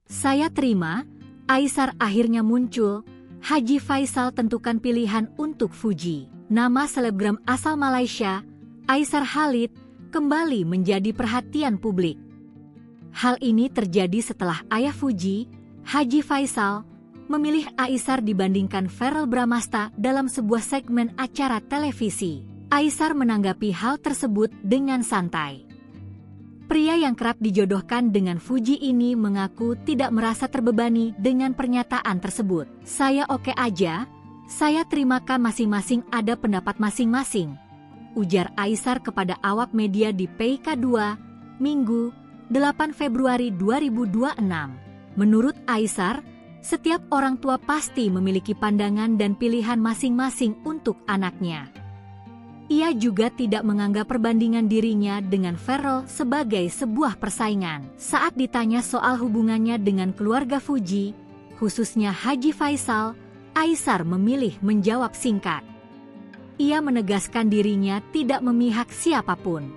Saya terima, Aisar akhirnya muncul. Haji Faisal tentukan pilihan untuk Fuji. Nama selebgram asal Malaysia, Aisar Khalid, kembali menjadi perhatian publik. Hal ini terjadi setelah ayah Fuji, Haji Faisal, memilih Aisar dibandingkan Verrell Bramasta dalam sebuah segmen acara televisi. Aisar menanggapi hal tersebut dengan santai. Pria yang kerap dijodohkan dengan Fuji ini mengaku tidak merasa terbebani dengan pernyataan tersebut. "Saya oke aja, saya terimakan masing-masing ada pendapat masing-masing," ujar Aisar kepada awak media di PK2, Minggu, 8 Februari 2026. Menurut Aisar, setiap orang tua pasti memiliki pandangan dan pilihan masing-masing untuk anaknya. Ia juga tidak menganggap perbandingan dirinya dengan Verrell sebagai sebuah persaingan. Saat ditanya soal hubungannya dengan keluarga Fuji, khususnya Haji Faisal, Aisar memilih menjawab singkat. Ia menegaskan dirinya tidak memihak siapapun.